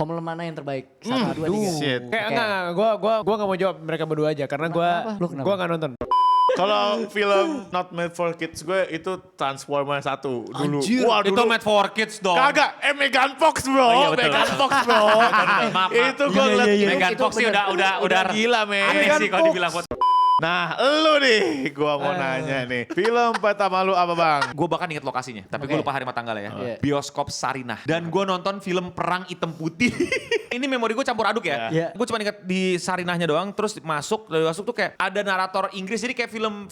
Home Alone mana yang terbaik? 1, 2, 3. Shit. Kayak enggak, gue gak mau jawab mereka berdua aja karena Kenapa? Lu kenapa? gue gak nonton. Kalau film Not Made for Kids gue itu Transformers 1 dulu. Anjir. Wah, Itu made for kids dong. Kagak, Megan Fox bro, iya, betul. Megan Fox bro. Maaf. Itu gue ngeliat Megan Itu Fox sih bener. udah gila men. aneh sih kalau dibilang foto. Nah, lu nih, gua mau nanya nih. Film pertama lu apa bang? Gue bahkan inget lokasinya, tapi gue Oke. lupa hari sama tanggalnya ya. Iya. Bioskop Sarinah. Dan gue nonton film Perang Hitam Putih. Ini memori gue campur aduk ya. Iya. Gue cuma inget di Sarinahnya doang, terus dari masuk tuh kayak ada narator Inggris, jadi kayak film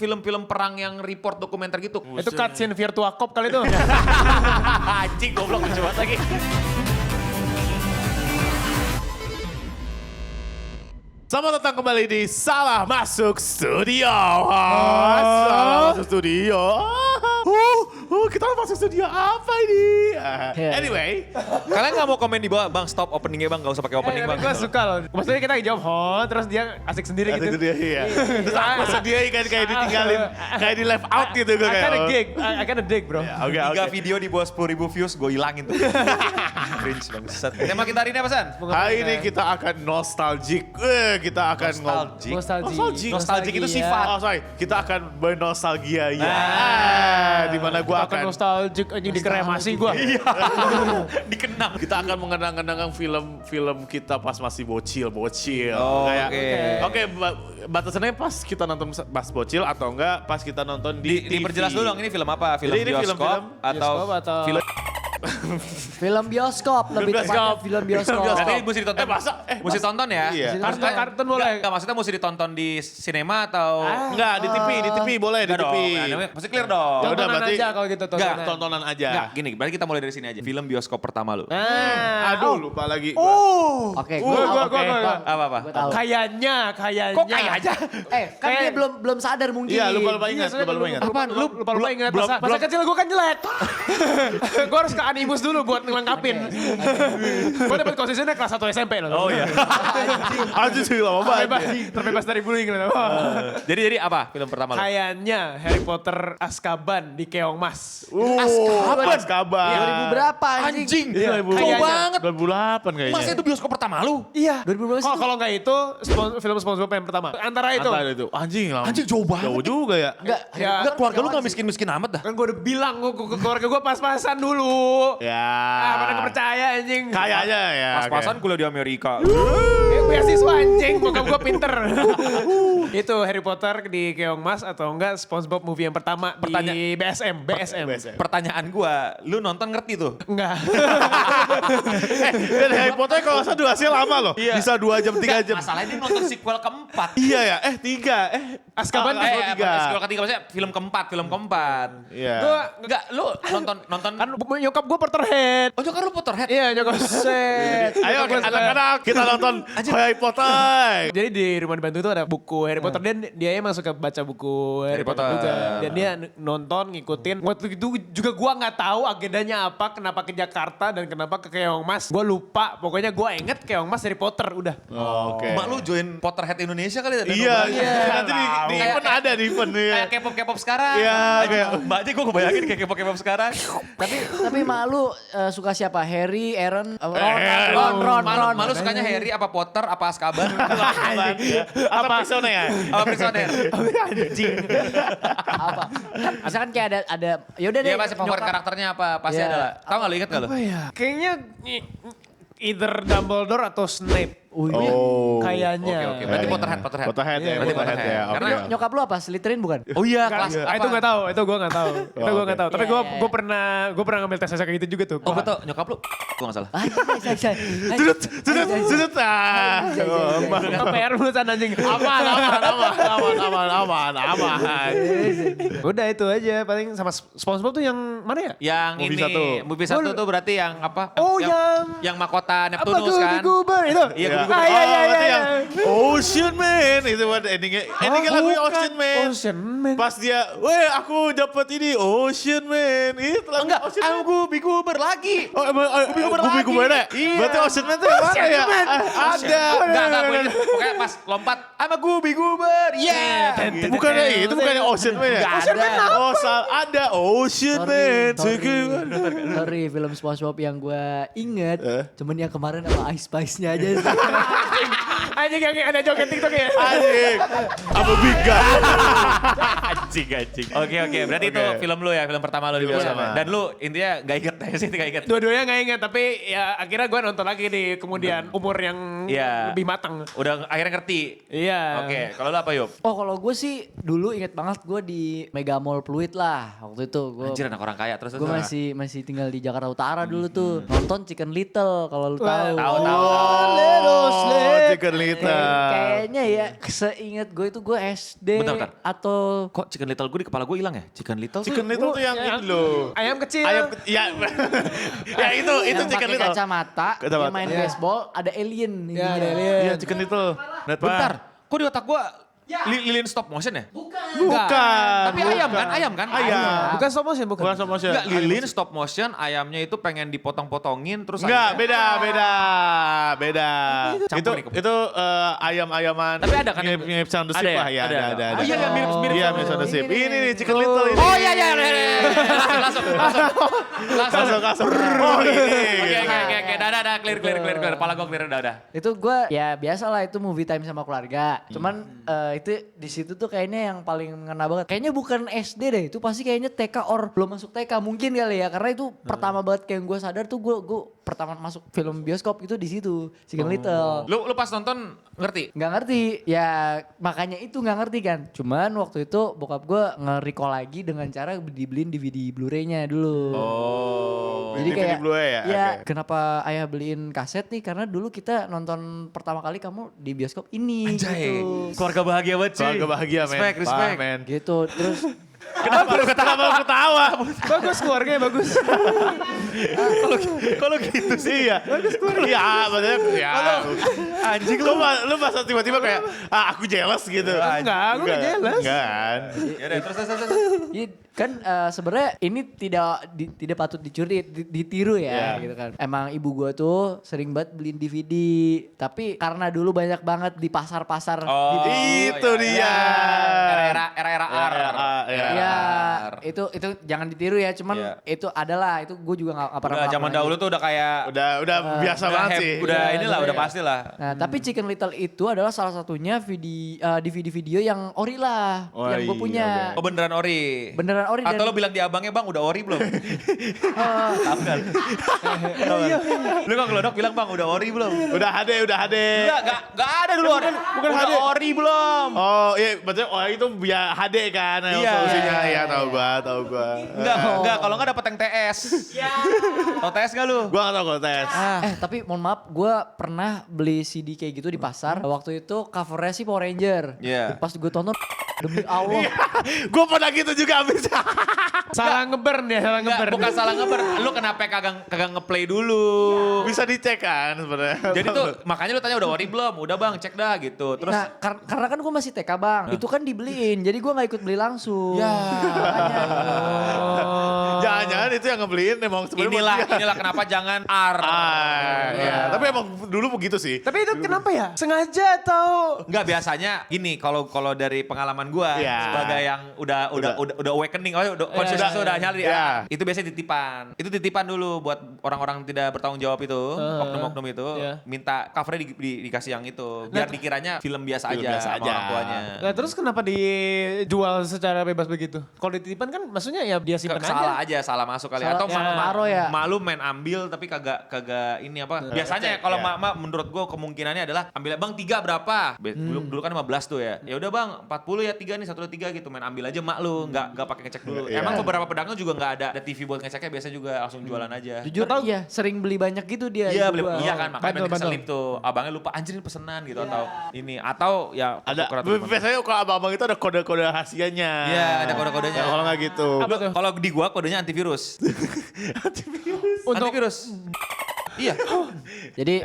perang yang report dokumenter gitu. Itu cutscene Virtua Cop kali itu. Anjing goblok lucu banget lagi. Selamat datang kembali di Salah Masuk Studio. Salah Masuk Studio. Kita masuk studio apa ini? Anyway. Kalian gak mau komen di bawah, bang stop openingnya bang, gak usah pakai opening bang. Gue suka loh. Maksudnya kita jawab terus dia asik sendiri Gitu gitu. dia, iya. Terus aku sedih kan kayak ditinggalin, kayak di left out gitu. Gue I kayak, kinda oh. dig, I kinda dig bro. Oke, 3 video di bawah 10.000 views, gue hilangin tuh. Cringe bangsat. Tema kita hari ini apa San? Hari ini kita akan nostalgic. Kita akan Nostalgic. Nostalgic itu sifat. Oh sorry, kita akan bernostalgia ya. Dimana gue Kita akan akan nostalgic anjing dikremasi gue. Iya. Dikenang. kita akan mengenang-kenang film-film kita pas masih bocil. Oh, Kayak, oke. batasannya pas kita nonton pas bocil atau enggak pas kita nonton di TV. Diperjelas dulu dong, ini film apa? Film Jadi ini bioskop film-film atau film Film bioskop, lebih tepatnya film bioskop. Berarti mesti ditonton. Mesti tonton ya. Iya. Kartun boleh. Enggak, maksudnya mesti ditonton di sinema atau Enggak, di TV boleh di Enggak TV. dong. Mesti clear dong. Ya udah, Tontonan berarti- aja kalau gitu Enggak, tontonan. Tontonan aja. Enggak, gini, berarti kita mulai dari sini aja. Film bioskop pertama lu. Aduh, lupa lagi. Oke, gue tahu. Gua. Apa-apa? Gue tahu. Kayaknya. Kok kayak aja? Kan dia belum sadar mungkin. Iya, lupa ingat, lupa ingat. Apaan? Lupa ingat. belum- Masa kecil gue kan jelek. Gue harus ke Animus dulu buat ngelengkapin. Gue dapet konsisten kelas 1 SMP loh. Oh iya. Anjir sih lama banget. Terbebas dari bullying loh. Jadi apa film pertama lu? Kayaknya Harry Potter Azkaban di Keongmas. Azkaban. 2000 berapa anjing? Iya, Kayaknya. banget. 2008 kayaknya. Masa itu bioskop pertama lu? Iya. 2000 berapa sih? Kalau nggak itu film SpongeBob yang pertama. Antara itu. Antara itu. Anjing lama. Anjing, jauh banget. Jauh juga ya. Enggak. Ya, Enggak, keluarga lu gak miskin-miskin amat dah. Kan gue udah bilang ke keluarga gue pas-pasan dulu. Ya. Mana gak percaya anjing. Kayaknya ya. Pas-pasan kuliah di Amerika. Beasiswa anjing, bokap gue pinter. Itu Harry Potter di Keongmas atau enggak SpongeBob movie yang pertama di BSM. Pertanyaan gua, lu nonton ngerti tuh? Enggak. Dan Harry Potter kalau nggak salah durasinya lama loh. Iya. Bisa 2 jam, 3 jam. Masalahnya dia nonton sequel keempat. Iya ya, 3. Azkaban Sequel ketiga maksudnya film keempat. Iya. Gue Enggak, lu nonton kan nyokap gue Potterhead. Oh, nyokap lu Potterhead? Iya nyokap set. Ayo anak-anak kita nonton Harry Potter. Jadi di rumah dibantu itu ada buku Harry Potter dan dia emang suka baca buku Harry Potter juga. Dan dia nonton ngikutin. Waktu itu juga gua nggak tahu agendanya apa, kenapa ke Jakarta dan kenapa ke Keongmas. Gua lupa. Pokoknya gua inget Keongmas Harry Potter udah. Oke. Mak lu join Potterhead Indonesia kali ada Iya, nobar. nanti di event ada di event. Kayak K-pop sekarang. Iya, Anjing, kayak- Mbak aja gue kebayangin kayak K-pop sekarang. Tapi malu suka siapa? Harry, Aaron, Ron. Malu sukanya Harry apa Potter apa Azkaban? Apa persona ya? Apa Prisoner? apa? Misalkan kayak ada yaudah deh. Dia pasti favorit nyokap. karakternya apa? Pasti Iya. ada lah. Tahu gak lu, inget gak lu? Apa ya? Kayaknya either Dumbledore atau Snape. Oh. Kayaknya. Oke. Berarti Potterhead. Potterhead ya, Berarti Potterhead ya. Oke. Karena Nyokap lu apa? Slytherin bukan? oh iya, Kelas, kelas itu nggak tahu, itu gue nggak tahu, itu gue nggak tahu. Tapi Iya, iya, iya. gue pernah ngambil tes kayak gitu juga tuh. Oh betul, nyokap lu? Gue gak salah. Sudut. PR mulu sana anjing. Aman. Udah itu aja, paling sama SpongeBob tuh yang mana ya? Yang Movie ini, satu. movie satu tuh berarti yang apa? Oh, yang- Yang mahkota Apa Neptunus kan? Guber itu? Iya, Ya. Guber. Iya. Berarti yang Ocean Man itu buat endingnya lagu bukan. Ocean Man. Ocean Man. Pas dia, weh aku dapat ini Ocean Man. Itu lagu Enggak, Ocean Man. aku Gubi-Guber lagi. Oh emang Gubi-Guber ya? Iya. Berarti Ocean Man tuh yang mana ya? Ada. Enggak, gue ini pokoknya pas lompat, I'm a Gubi-Guber, yeah. Bukannya itu bukannya Ocean Man ya? Nggak Ocean ada. Man Oh ada Ocean Man. Sorry, film SpongeBob yang gue inget, cuman yang kemarin sama Ice Spice-nya aja sih. Anjing yang ada joget TikTok ya. Anjing. Apa big guy? Anjing. Oke, berarti itu film lu ya, film pertama lu di Film bioskop. pertama. Dan lu intinya gak inget sih, gak inget. Dua-duanya gak inget, tapi ya akhirnya gue nonton lagi di kemudian umur yang Iya. lebih matang. Udah akhirnya ngerti. Iya. Oke, kalau lu apa Yup? Oh kalau gue sih dulu inget banget gue di Mega Mall Pluit lah waktu itu. Anjir anak orang kaya terus. Gue masih tinggal di Jakarta Utara dulu tuh. Nonton Chicken Little kalau lu tahu. Tahu. Little Sleep. Chicken Little. Kayaknya ya seingat gue itu gue SD Bentar. atau Kok Chicken Little gue di kepala gue hilang ya? Chicken Little tuh. Chicken Little tuh yang itu loh. Ayam kecil. Ya, ya itu yang Chicken pakai Little. kacamata, dia Kacamata. main Iya. baseball, ada alien. Ya, ada Iya. alien. Iya Chicken Little. Bentar, kok di otak gue lilin stop motion ya? Bukan. Tapi ayam kan? Ayam. Bukan stop motion, bukan. Bukan stop motion. Enggak, lilin stop motion, ayamnya itu pengen dipotong-potongin terus Enggak, ayamnya- beda. Campur nih, Itu ayam-ayaman. Tapi ada kan yang- mirip Sound the ada Ship ya? lah ya, Ada. ada. Oh iya, mirip Iya, Sound the mirip Sound the Ship. Ship. Ini nih Chicken Little ini. Oh iya, langsung. Kasur. Oh ini. Oke, dah, clear. Kepala gue clear, udah. Itu gue ya biasa lah itu movie time sama keluarga. Cuman itu di situ tuh kayaknya yang paling ngena banget. Kayaknya bukan SD deh, itu pasti kayaknya TK or belum masuk TK mungkin kali ya. Karena itu pertama banget kayak gue sadar tuh gue pertama masuk film bioskop itu di situ, Chicken Little. Lu pas nonton ngerti? Nggak ngerti, ya makanya itu nggak ngerti kan. Cuman waktu itu bokap gue nge-recall lagi dengan cara dibeliin DVD Blu-ray-nya dulu. Oh, Jadi DVD kayak, Blu-ray ya? ya Oke. kenapa ayah beliin kaset nih? Karena dulu kita nonton pertama kali kamu di bioskop ini. Anjay, Gitu. keluarga bahagia banget cuy. Keluarga bahagia men. Respect. Parah, men. Gitu, terus Kenapa lu ketawa? Bagus, keluarganya bagus. Kalau gitu sih ya. Iya, maksudnya ya. Anjing lu masa tiba-tiba kayak aku jealous gitu. Enggak, aku nggak jealous. Enggak kan. Ya udah, terus. iya, kan sebenarnya ini tidak patut ditiru ya Iya. gitu kan. Emang ibu gua tuh sering banget beliin DVD, tapi karena dulu banyak banget di pasar-pasar Itu dia. Era R. Ya, itu jangan ditiru ya. Cuman Iya. itu adalah itu gue juga nggak pernah. Udah zaman ngelakuin dahulu lagi. tuh udah kayak Udah biasa banget sih. Udah Iya, inilah, udah pasti lah. Nah, tapi Chicken Little itu adalah salah satunya DVD video yang ori lah, Oh, yang gue iya, punya. Oh beneran ori. Beneran ori Atau dan lo bilang di abangnya bang udah ori belum? Tahu kan? Lu kok gelodok bilang bang udah ori belum? Udah HD. Enggak ada dulu ori. bukan Udah HD. ori belum? Oh iya, maksudnya itu biar HD kan Iya. solusinya. Iya, tahu gua. Enggak, kalau enggak dapet yang TS. Tau TS enggak lu? Gua gak tau kalau tes. tapi mohon maaf, gue pernah beli CD kayak gitu di pasar. Waktu itu covernya sih Power Ranger. Iya. Pas gue tonton, demi Allah. Gua pernah gitu juga abis. Salah ngeburn ya, salah Enggak, ngeburn. bukan salah ngeber. Lu kenapa kagak ngeplay dulu? Bisa dicek kan sebenarnya. Jadi tuh makanya lu tanya udah ori belum? Udah bang cek dah gitu. Terus Nah, karena kan gue masih TK bang, itu kan dibeliin, jadi gue nggak ikut beli langsung. ya. Jangan-jangan itu yang ngebeliin emang sebenarnya Inilah kenapa jangan R. ya. Tapi emang dulu begitu sih. Tapi itu kenapa ya? Sengaja atau? Enggak, biasanya gini kalau dari pengalaman gua Iya. sebagai yang udah awakening, udah consciousness udah nyali Iya. itu biasanya titipan. Itu titipan dulu buat orang-orang tidak bertanggung jawab itu, oknum-oknum itu Iya. minta covernya dikasih yang itu biar dikiranya film biasa Film aja biasa sama aja. orang tuanya. Nah terus kenapa dijual secara bebas begitu? Kalau dititipan kan maksudnya ya dia simpen Salah aja. aja, salah masuk kali. Salah- Atau ya, taruh ya. malu main ambil tapi kagak ini apa. Biasanya Cek, kalau ya. mak menurut gue kemungkinannya adalah ambil bang 3 berapa? Dulu kan 15 tuh ya. Ya udah bang 40 ya 3 nih 1 3 gitu. Main ambil aja mak lu, nggak pakai ngecek dulu. Iya. Emang beberapa pedagang juga nggak ada TV buat ngeceknya, biasa juga langsung jualan aja. Jujur, iya sering beli banyak gitu dia. Iya, ibu gua. iya kan, makanya Bandel, main keselip tuh. Abangnya lupa anjir ini pesenan gitu atau ya Ada tuker atau gimana. biasanya kalau abang-abang itu ada kode-kode rahasianya. Iya, ada kode-kodenya. Kalau nggak gitu. Apa tuh? Kalau di gua kodenya antivirus. Untuk Antivirus. Iya. Jadi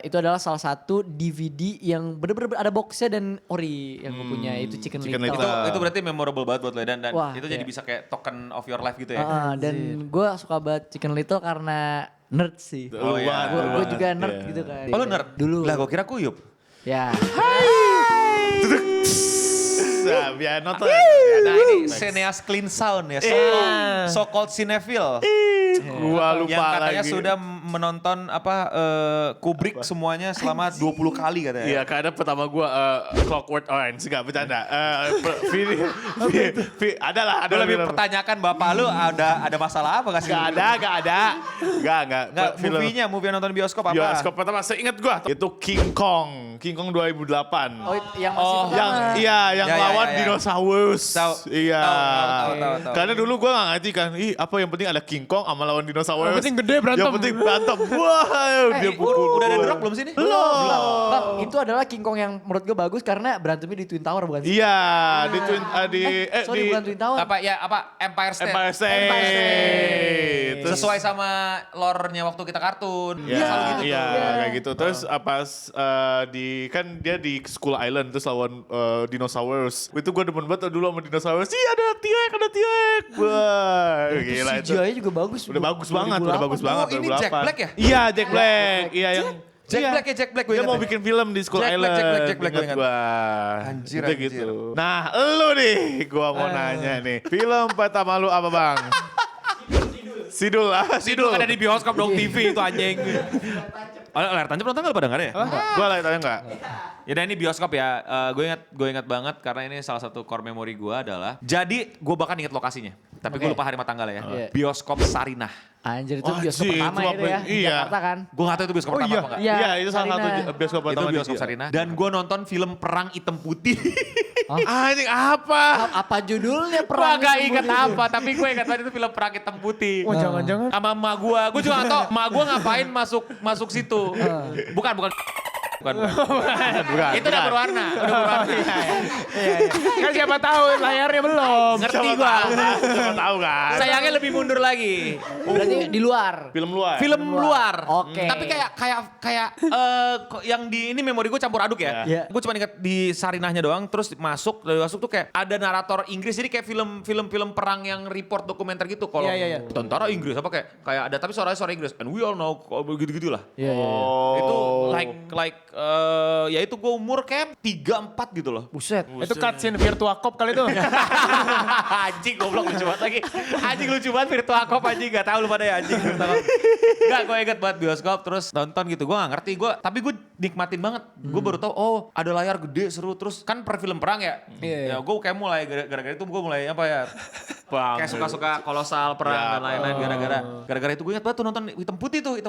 itu adalah salah satu DVD yang bener-bener ada boxnya dan ori yang gue punya itu Chicken Chicken Little. Little. Itu berarti memorable banget buat lo dan Wah, itu jadi iya. bisa kayak token of your life gitu ya. Dan gue suka banget Chicken Little karena nerd sih. Oh, iya. Gue juga nerd Iya. gitu kan. Oh, lo nerd? Dulu. Lah gue kira kuyup. Ya. Nah, biar nonton. Nah ini Cineas Clean Sound ya, so called cinephile. Gua lupa Yang katanya lagi. sudah menonton Kubrick semuanya selama 20 kali katanya. Iya, karena pertama gue Clockwork Orange, enggak bercanda. Ada Gue lebih film. pertanyakan bapak lu ada masalah apa gak sih? Enggak ada. Enggak. Nggak, movie yang nonton bioskop apa? Bioskop pertama saya ingat gue itu King Kong 2008. Oh yang masih Oh, pertama. Yang Ya, lawan ya. dinosaurus. Tahu. Iya. Tahu. Karena dulu gue gak ngerti kan, apa yang penting ada King Kong sama lawan dinosaurus. Yang penting gede berantem. Yang penting berantem. Wah, dia pukul. Udah ada The Rock belum sih nih? Belum. Bang, itu adalah King Kong yang menurut gue bagus karena berantemnya di Twin Tower bukan sih? Iya, di Twin Sorry di bukan Twin Tower. Empire State. Empire State. Empire State. Terus- Sesuai sama lore-nya waktu kita kartun. Iya, Selalu gitu tuh. iya, kayak gitu. Terus pas kan dia di Skull Island terus lawan dinosaurus. Itu gue demen banget dulu sama dinosaurus. Iya, ada T-Rex. Wah, gila itu. CGI-nya juga bagus. Udah bagus banget, udah bagus 2008. banget. Oh, ini 2008. Jack Black ya? Iya, Jack Black. Iya, yang Jack Black gue Dia ingat mau ya. bikin film di Skull Jack Black, Island. Jack Black, gue Ingat ingat. gua. Anjir, Itu anjir. gitu. Nah, lu nih, gua mau nanya nih. Film pertama lu apa, Bang? Sidul. Sidul ada di bioskop dong TV itu anjing. Layar tancap nonton nggak pada nggak ada ya? Gua lah tanya enggak? Ya udah ini bioskop ya. Gue ingat banget karena ini salah satu core memory gue adalah. Jadi gue bahkan ingat lokasinya. Tapi gue Oke. lupa hari sama tanggal ya. Iya. Bioskop Sarinah. Anjir itu Wah, bioskop anjir, pertama itu itu ya. apa- Di iya. Jakarta kan. Gue gak tahu itu bioskop pertama apa enggak. Iya, Iya, itu salah satu Sarinah. bioskop Itu pertama di bioskop dia. Sarinah. Dan gue nonton film Perang Hitam Putih. Anjing apa? Apa judulnya Gue perang? gak itu? inget apa, tapi gue ingat banget itu film Perang Hitam Putih. Oh jangan-jangan. Sama emak gue juga gak tau emak gue ngapain masuk situ. Bukan. Bukan. Itu udah berwarna. Kan siapa tahu layarnya belum. Ngerti gue. Siapa tahu kan? Sayangnya lebih mundur lagi. Berarti di luar. Film luar. Film luar. Oke. Tapi kayak yang di ini memori gue campur aduk ya. Iya. Gue cuma ingat di Sarinahnya doang terus masuk tuh kayak ada narator Inggris jadi kayak film perang yang report dokumenter gitu kalau Iya. tentara Inggris apa kayak ada tapi suaranya suara Inggris and we all know gitu-gitu lah. Iya. Oh. Itu ya itu gue umur kayak 3-4 gitu loh. Buset. Itu cutscene Virtua Cop kali itu. Anjing goblok lucu banget lagi. Anjing lucu banget Virtua Cop anjing gak tahu lu pada ya anjing Virtua Cop. Gak gue inget banget bioskop terus nonton gitu gue gak ngerti tapi gue nikmatin banget. Gue baru tahu oh ada layar gede seru terus kan per film perang ya. Iya. Ya gue kayak mulai gara-gara itu gue mulai apa ya Bang. kayak suka-suka kolosal perang Ya. dan lain-lain gara-gara itu gue inget banget tuh nonton hitam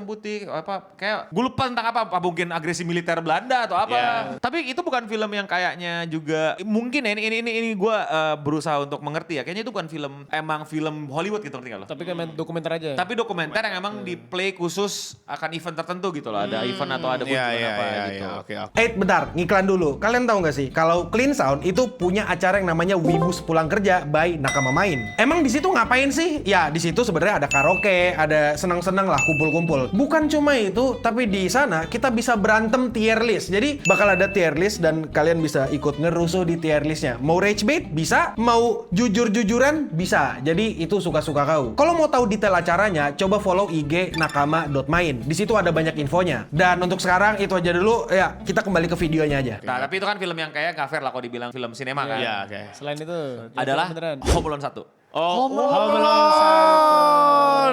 putih apa kayak gue lupa tentang apa mungkin agresi militer Belanda atau apa. Ya. Tapi itu bukan film yang kayaknya juga mungkin ya ini gue berusaha untuk mengerti ya. Kayaknya itu bukan emang film Hollywood gitu ngerti gak lo? Tapi kan main dokumenter aja. Tapi dokumenter yang emang di play khusus akan event tertentu gitu loh. Ada event atau ada kunjungan apa gitu. Oke. Bentar, ngiklan dulu. Kalian tahu nggak sih kalau Clean Sound itu punya acara yang namanya Wibus Pulang Kerja by Nakama Main. Emang di situ ngapain sih? Ya di situ sebenarnya ada karaoke, ada senang-senang lah kumpul-kumpul. Bukan cuma itu, tapi di sana kita bisa berantem tier list. Jadi bakal ada tier list dan kalian bisa ikut ngerusuh di tier listnya. Mau rage bait bisa, mau jujur-jujuran bisa. Jadi itu suka-suka kau. Kalau mau tahu detail acaranya, coba follow IG nakama.main. Di situ ada banyak infonya. Dan untuk sekarang itu aja dulu. Ya kita kembali ke videonya aja. Nah tapi itu kan film yang kayak gak fair lah kalau dibilang film sinema kan. Iya, oke. Selain itu Adalah beneran. Home Alone 1. Oh, Home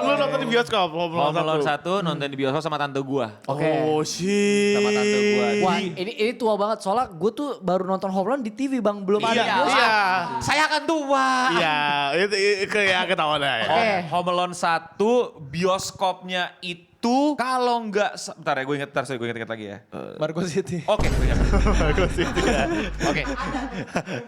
Lu nonton di bioskop? Home Alone 1 nonton di bioskop sama tante gua. Oke. Oh, shit. Sama tante gua. Wah ini tua banget soalnya gue tuh baru nonton Home Alone di TV bang belum ada. Iya, bioskop. iya. Saya akan tua. Iya, itu kayak ketahuan ya. Oke. Home Alone 1 bioskopnya itu kalau nggak bentar ya gue inget lagi ya. Margo City. Oke, gue ingat. Bagus itu ya. Oke.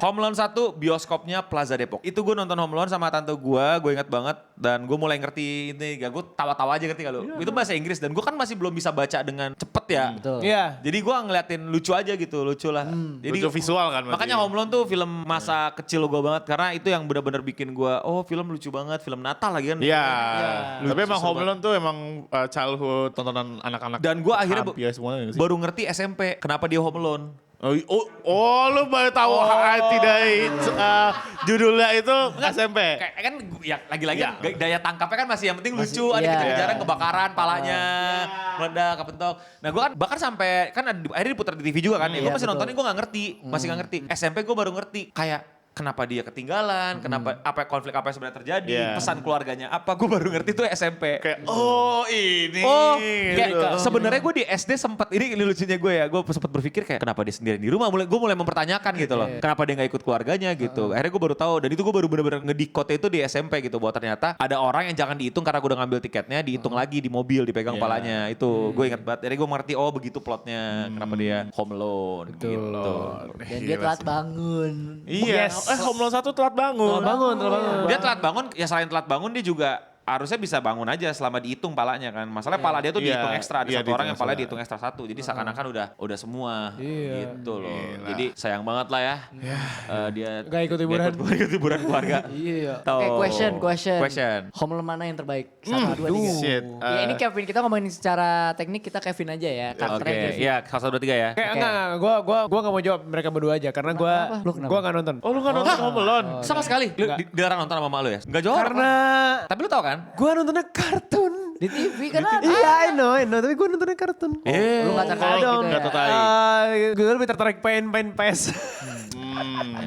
Home Alone 1 bioskopnya Plaza Depok. Itu gue nonton Home Alone sama tante gue ingat banget dan gue mulai ngerti ini, gue tawa-tawa aja ngerti gak lu? Itu bahasa Inggris dan gue kan masih belum bisa baca dengan cepet ya. Betul. Iya. Jadi gue ngeliatin lucu aja gitu, lucu lah. Jadi Lucu visual kan berarti. makanya Home Alone tuh film masa kecil gue banget karena itu yang benar-benar bikin gue, oh film lucu banget, film Natal lagi kan. Iya. Lucu Tapi emang Home banget. Alone tuh emang childhood, tontonan anak-anak. Dan gue akhirnya hampir semuanya sih. baru ngerti SMP kenapa dia Home Alone. Lu baru tahu tidak judulnya itu SMP. Kayak kan ya lagi-lagi Ya. daya tangkapnya kan masih yang penting lucu, ada iya. kejar-kejaran kebakaran palanya, meledak, kepentok. Nah gue kan bahkan sampai kan akhirnya diputar di TV juga kan, ya gue Iya, masih betul. nontonnya gue nggak ngerti, masih nggak ngerti. SMP gue baru ngerti kayak kenapa dia ketinggalan, kenapa apa konflik apa yang sebenarnya terjadi, Iya. pesan keluarganya apa, gue baru ngerti tuh SMP. Kayak ini. Oh, gitu. kayak sebenarnya gue di SD sempat ini lucunya gue ya, gue sempat berpikir kayak kenapa dia sendirian di rumah, gue mulai mempertanyakan gitu loh, kenapa dia nggak ikut keluarganya gitu. Akhirnya gue baru tahu dan itu gue baru bener-bener ngedikotnya itu di SMP gitu, bahwa ternyata ada orang yang jangan dihitung karena gue udah ngambil tiketnya, dihitung lagi di mobil, dipegang palanya. Itu gue ingat banget. Akhirnya gue mengerti oh begitu plotnya, kenapa dia Home Alone gitu. Dan dia telat bangun. Iya. Home Alone 1 telat bangun. Bangun. Dia telat bangun, ya selain telat bangun dia juga harusnya bisa bangun aja selama dihitung palanya kan. Masalahnya pala dia tuh Iya, dihitung ekstra. Ada iya, satu orang yang dihitung palanya ekstra. dihitung ekstra satu. Jadi seakan-akan udah semua gitu loh. Gila. Jadi sayang banget lah ya. Dia Gak ikut hiburan. Gak ikut hiburan keluarga. Iya. Tuh. Oke, question. Question. Home Alone mana yang terbaik? 1, 2, 3. Shit. Ya ini Kevin, kita ngomongin secara teknik kita Kevin aja ya. Oke, Karakternya Kevin. ya 1, 2, 3 ya. Kayak Oke. enggak, gue gak mau jawab mereka berdua aja karena Kenapa? Lu kenapa? gue gak nonton. Oh lu gak nonton Home Alone? Sama sekali. Lu dilarang nonton sama mama lu ya? Enggak jawab. Karena Tapi lu tau kan? gue nontonnya kartun. Di TV kan ada. Iya, I know, tapi gue nontonnya kartun. Lu gak tertarik gitu ya? Gak tertarik. Gue lebih tertarik main PES.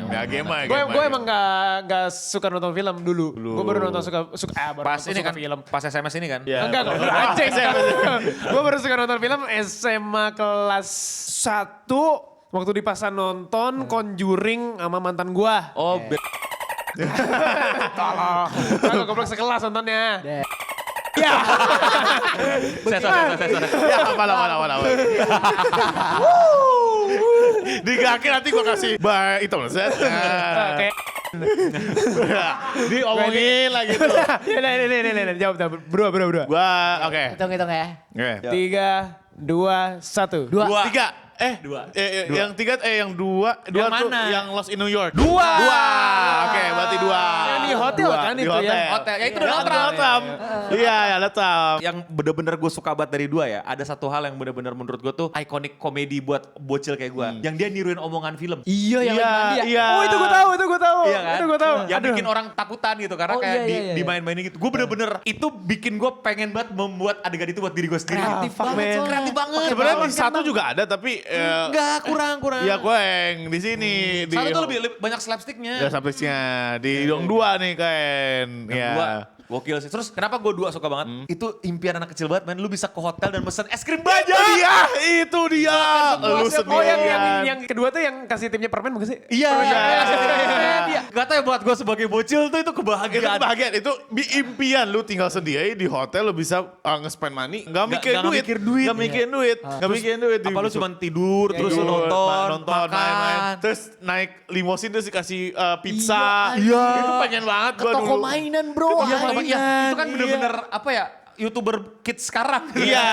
Ya game aja. Gue emang gak suka nonton film dulu. Gue baru nonton baru Pas nonton ini suka kan, film. pas SMS ini kan? Ya. Enggak, anjing. Gue baru suka nonton film SMA kelas 1. Waktu di pasar nonton Conjuring sama mantan gue. Oh, Tolong. Kalau goblok sekelas nontonnya. Ya. saya. Ya apa. Digakin nanti gue kasih itu loh set. Kayak Diomongin lagi tuh. ini jawab berdua. Gua oke. Hitung ya. Oke. 3, 2, 1. 2. 3. Yang 3 yang 2 Yang tuh mana? yang Lost in New York. 2. Oke, berarti 2. Yang di hotel kan Di itu ya? hotel. Hotel. Ya, itu Yang Donald Trump. Donald Trump. Iya, ya Trump. Yang bener-bener gue suka banget dari 2 ya, ada satu hal yang bener-bener menurut gue tuh iconic komedi buat bocil kayak gue. Yang dia niruin omongan film. Iya, yang lagi mandi ya. Iya. Oh itu gue tahu. Iya kan? Itu gue tahu. Yang bikin orang takutan gitu karena Oh, kayak iya. dimain-mainin gitu. Gue bener-bener itu bikin gue pengen banget membuat adegan itu buat diri gue sendiri. Kreatif fuck, banget man. soalnya. Kreatif banget. Sebenarnya di satu juga ada tapi Enggak, kurang. ya kurang di sini di Satu tuh lebih banyak slapsticknya. ya subjeknya di yang 2 nih kan. Yang 2 gokil sih. Terus kenapa gue 2 suka banget? Itu impian anak kecil banget, man. Lu bisa ke hotel dan pesen es krim banyak. Itu dia. Lu Oh sendirian. yang kedua tuh yang kasih timnya permen bukan sih? Iya. Iya. Gak tau ya buat gue sebagai bocil tuh itu Itu kebahagiaan. kebahagiaan, itu impian lu tinggal sendiri di hotel lu bisa nge-spend money, nggak mikirin duit. Nggak mikirin duit. Nggak mikirin duit. Apa lu cuma tidur, terus lu nonton, makan. main-main. Terus naik limosin terus dikasih pizza. Iya. Itu pengen banget Ke gua toko dulu. mainan bro. Iya, Mainan. iya, itu kan bener-bener apa ya, YouTuber kids sekarang. Iya.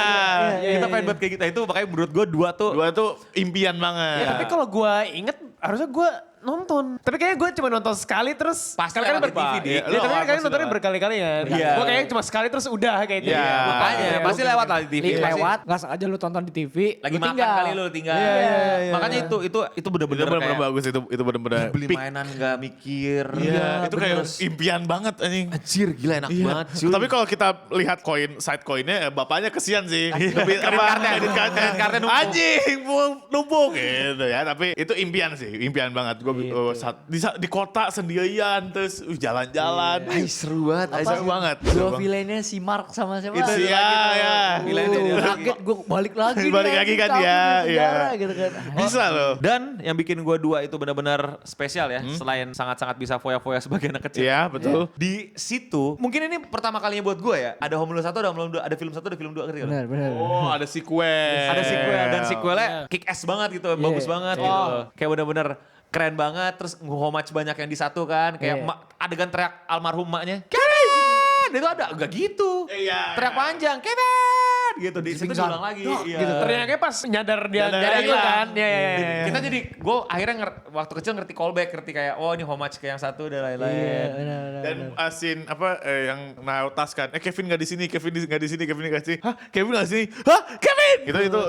Kita pengen buat kayak gitu. Itu makanya menurut gue 2 tuh. Dua tuh impian banget. Ya, tapi kalau gue inget harusnya gue nonton. Tapi kayaknya gue cuma nonton sekali terus. Pasti kali-kali lewat di TV, Dik. Iya, tapi kalian nontonnya lewat. berkali-kali ya. Iya. Gue kayaknya cuma sekali terus udah kayaknya. Iya. Makanya pasti lewat lah di TV. Pasti Lewat, nggak sengaja lu tonton di TV. lagi lu makan tinggal. kali lu tinggal. Iya. Makanya itu Itu bener-bener bener-bener kayak bagus, itu bener-bener beli peak. mainan gak mikir. Iya, itu kayak bener. impian banget anjing. Anjir gila enak Iya. banget cuy. Tapi kalau kita lihat side koinnya, bapaknya kesian sih. Kredit kartunya numpuk. Anjing, numpuk gitu ya. Tapi itu impian sih, impian banget. Gue di kota sendirian, terus jalan-jalan. seru banget. Seru banget. Dua villainnya si Mark sama siapa? Itu Itu ya, lagi ya. Villainnya dia lagi. Kaget gue balik lagi. Balik nih, lagi kan cabut dia, dari penjara, iya. gitu kan. Bisa loh. Dan yang bikin gue 2 itu benar-benar spesial ya. Selain sangat-sangat bisa foya-foya sebagai anak kecil. Iya, betul. Di situ, mungkin ini pertama kalinya buat gue ya. Ada Home Alone 1, ada Home Alone 2, ada film 1, ada film 2. Ngerti nggak? Benar. Oh, ada sequel. Ada sequel dan sequelnya kick ass banget gitu, bagus banget gitu. Kayak bener-bener keren banget, terus homage banyak yang disatukan, kayak Iya. adegan teriak almarhum maknya, Kevin! Itu ada, enggak gitu. Iya. Teriak panjang, Kevin! gitu. Di situ Pingsan. diulang lagi. Dok, Iya. gitu. Teriaknya pas nyadar dia Nyadar nyadar itu hilang. kan. Iya. Kita jadi, gue akhirnya waktu kecil ngerti callback, ngerti kayak, oh ini homage ke yang satu dan lain-lain. Iya, benar. Dan asin yang naruh tas kan, Kevin gak di sini, Kevin gak di sini, Kevin gak di sini, hah Kevin gak di sini, hah Kevin,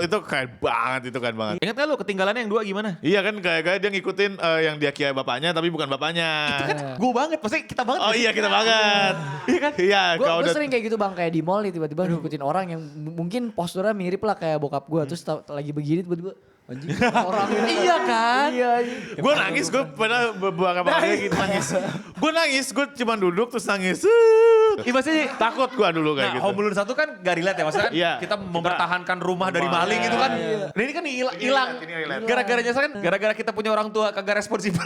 itu keren banget, itu keren banget. Ingat gak lu ketinggalannya yang 2 gimana? Iya kan kayak dia ngikutin yang dia kira bapaknya tapi bukan bapaknya. Itu kan gue banget, maksudnya kita banget. Oh iya kita banget. Iya kan? Iya kalau Gue udah sering kayak gitu bang, kayak di mall nih tiba-tiba ngikutin orang yang mungkin posturnya mirip lah kayak bokap gue, terus lagi begini tiba-tiba anjing orang ini. Iya kan? Iya. gue nangis, gue pernah beberapa kali gitu nangis. Gue nangis, gue cuma duduk terus nangis. Iya maksudnya Takut gue dulu kayak Nah, gitu. Home Alone 1 kan gak relate ya, maksudnya kan Iya. kita mempertahankan rumah dari maling itu kan. Nah ini kan hilang. Ini relate. Gara-gara nyasar kan, gara-gara kita punya orang tua kagak responsibel.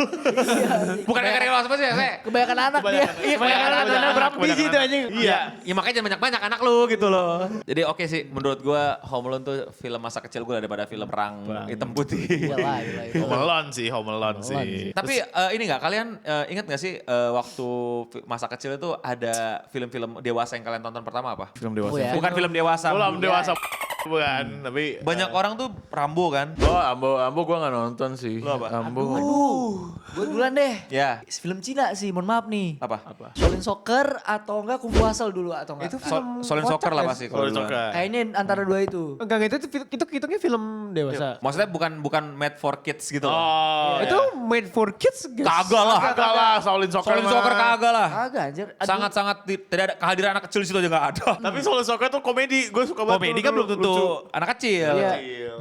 Bukan kagak responsibel ya, saya. Kebanyakan anak dia. Iya, kebanyakan anak berapa biji itu anjing. Iya. Iya, ya makanya jangan banyak-banyak anak lu gitu loh. Jadi oke sih, menurut gua Home Alone tuh film masa kecil gua daripada film perang hitam putih. Iyalah. Home Alone sih, Home Alone sih. Tapi ini nggak kalian ingat nggak sih waktu masa kecil itu ada film-film dewasa yang kalian tonton pertama apa? Film dewasa. Oh, ya. Bukan film dewasa. Belum dewasa bukan, tapi Banyak orang tuh Rambo kan? Oh, Ambo gue gak nonton sih. Lu apa? Ambo. Gue duluan deh. Ya. Film Cina sih, mohon maaf nih. Apa? Shaolin Soccer atau enggak Kung Fu Hustle dulu atau enggak? Itu Solin Soccer lah pasti kalau Kalau duluan. Soccer. Kayaknya antara dua itu. Enggak, itu hitungnya film dewasa. Maksudnya bukan made for kids gitu loh. Oh, Itu made for kids guys. Kagak lah. kagak lah, Shaolin Soccer. Solin Soccer kagak lah. Agak anjir. Aduh. Sangat-sangat tidak ada kehadiran anak kecil di situ aja nggak ada. Tapi Shaolin Soccer tuh komedi, gue suka banget. Komedi kan belum tentu anak kecil. Iya.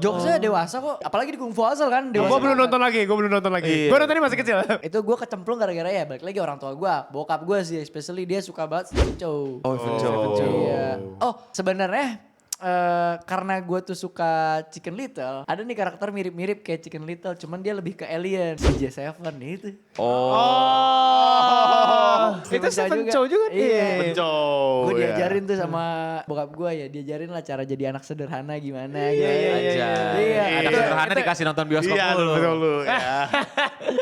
Jokesnya dewasa kok. Apalagi di Kung Fu Hustle kan dewasa. Gue belum nonton lagi. Iya. Gue nontonnya masih kecil. Itu gue kecemplung gara-gara ya balik lagi orang tua gue. Bokap gue sih especially dia suka banget Stephen Chow. Oh, Stephen Chow. Iya. Oh sebenarnya karena gue tuh suka Chicken Little, ada nih karakter mirip-mirip kayak Chicken Little, cuman dia lebih ke alien, si J7 itu. Itu Stephen Chow juga nih. Iya. Bencong. Gue diajarin tuh sama bokap gue ya, diajarin lah cara jadi anak sederhana gimana. Iya, gitu. Aja. Iya. Anak sederhana dikasih nonton bioskop Iya, mulu. betul lu. Ya.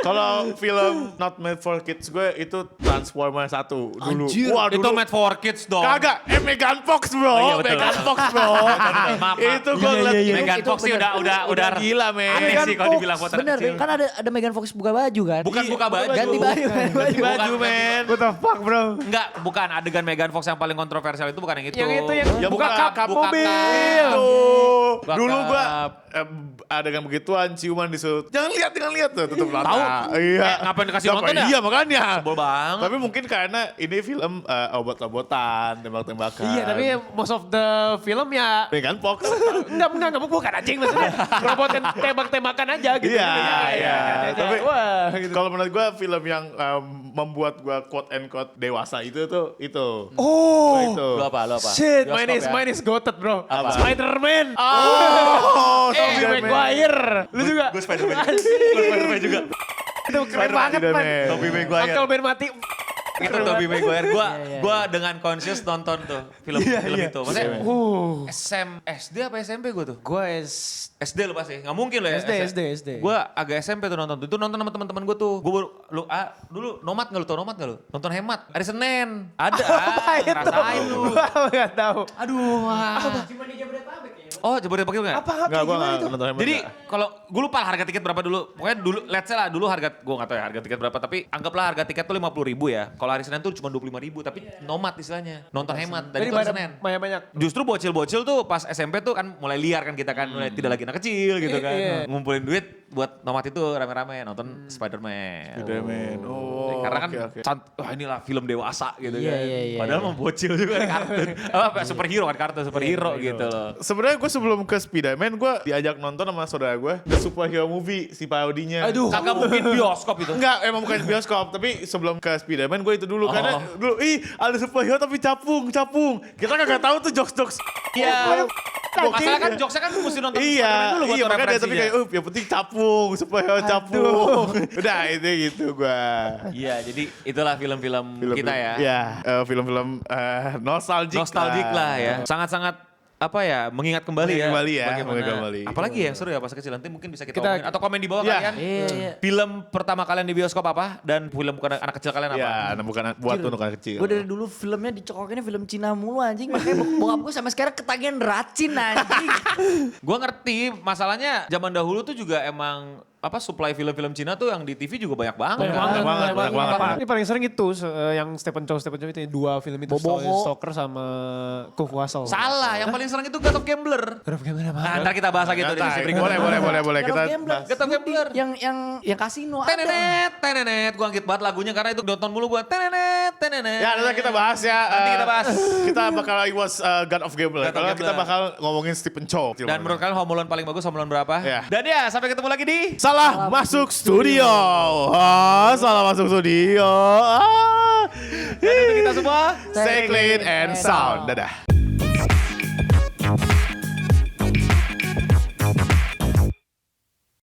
Kalau film not made for kids gue itu Transformers 1 dulu. Anjir, Wah, itu dulu. made for kids dong. Kagak, Megan Fox bro, Oh, iya, betul. Megan Fox bro. Maaf. Itu gue ngeliat. Megan Itu Fox sih bener. udah gila, men. Aneh Megan sih kalau Fox, dibilang foto anak bener, kecil. kan ada Megan Fox buka baju kan? Bukan buka baju. Ganti baju. Ganti baju, men. What the fuck bro? Enggak, bukan adegan Megan Fox yang paling kontroversial itu bukan yang itu. Yang itu yang Ya, buka buka kap buka mobil. kap. Tuh. Bakap. Dulu gua adegan begituan ciuman disuruh. Jangan lihat tuh, tutup mata. Tahu? Iya. Ngapain dikasih nonton ya? Iya makanya. Sebel banget. Tapi mungkin karena ini film obot-obotan, tembak-tembakan. Iya tapi most of the film ya Megan Fox. enggak bukan anjing maksudnya. Robot yang tembak-tembakan aja gitu. Iya, iya. Tapi wah gitu. kalau menurut gua film yang membuat gua quote and quote dewasa itu tuh itu. Oh. Itu. Lu apa? Shit, Bioskop ya? mine is goated bro. Apa? Spider-Man. Oh, Tobey Maguire. Lu juga. Gue Spider-Man juga. Itu keren banget man. Spider-Man. Tobey Maguire. Uncle Ben mati. Itu Tobey Maguire. Gua dengan conscious nonton tuh film itu. Maksudnya SD apa SMP gue tuh? Gue SD lu pasti. Nggak mungkin lo ya. SD. Gue agak SMP tuh nonton tuh. Itu nonton sama teman-teman gue tuh. Gue dulu Nomad nggak lu tau Nomad nggak lu? Nonton Hemat. Hari Senin. Ada. Ngerasain lu. Gak tahu. Aduh. Cuma di Jabodetabek ya. Oh Jabodetabek nggak? Enggak, gua enggak nonton Hemat. Jadi kalau gue lupa lah harga tiket berapa dulu. Pokoknya dulu, let's say lah dulu harga, gue gak tahu ya harga tiket berapa. Tapi anggaplah harga tiket tuh 50.000 ya. Kalau hari Senin tuh cuma 25.000. Tapi nomad istilahnya. Nonton hemat dari itu hari Senin. Banyak. Justru bocil-bocil tuh pas SMP tuh kan mulai liar kan kita kan. Mulai tidak lagi anak kecil gitu kan. Iya. Ngumpulin duit buat nomad itu rame-rame nonton Spider-Man. Spider-Man. Oh, Karena kan oke. wah inilah film dewasa gitu Iya, kan. iya. Padahal mau bocil juga kartun. Apa superhero kan kartun superhero gitu loh. Sebenarnya gue sebelum ke Spider-Man, gue diajak nonton sama saudara gue The Superhero Movie, si parodinya. Aduh. Kagak mungkin bioskop itu. Enggak, emang bukan bioskop, tapi sebelum ke Spider-Man gue itu dulu. Karena dulu, ada superhero tapi capung. Kita kagak tahu tuh jokes-jokes. Iya. Masalah kan jokesnya kan mesti nonton Spider-Man Iya, dulu buat iya makanya referensinya. tapi kayak, yang penting capung, superhero capung. Udah, itu gitu gue. Iya, jadi itulah film-film kita ya. Iya, film-film nostalgic Nostalgic lah ya. Sangat-sangat apa ya, mengingat kembali Mengingat ya. kembali ya, Bagaimana. mengingat kembali. Apalagi ya yang seru ya pas kecil, nanti mungkin bisa kita Kita- omongin. Atau komen di bawah kita- kalian. Iya. Film pertama kalian di bioskop apa? Dan film bukan anak kecil kalian apa? Ya, bukan buat untuk anak kecil. Gue dari dulu filmnya dicokokinnya film Cina mulu anjing. Makanya bokap gue sampai sekarang ketagihan racin anjing. Gue ngerti, masalahnya zaman dahulu tuh juga emang apa supply film-film Cina tuh yang di TV juga banyak banget. Banyak banget. Ini paling sering itu yang Stephen Chow itu 2 film itu, Boboho. Stalker sama Kung Fu Hustle. Salah, yang paling sering itu God of Gambler. Kenapa gimana Pak? Nah, ntar kita bahas lagi itu di sesi berikutnya. Boleh kita God of Gambler. Yang kasino ada. Tenenet, gue angkit banget lagunya karena itu nonton mulu gue. Tenenet. Ya, nanti kita bahas ya. Nanti kita bahas. Kita bakal was God of Gambler. God of Kalau kita Gambler. bakal ngomongin Stephen Chow. Dan menurut kalian Home Alone paling bagus, Home Alone berapa? Ya. Dan ya, sampai ketemu lagi di Salah masuk studio. Salah masuk studio. Dan untuk kita semua. Stay clean and sound. Dadah.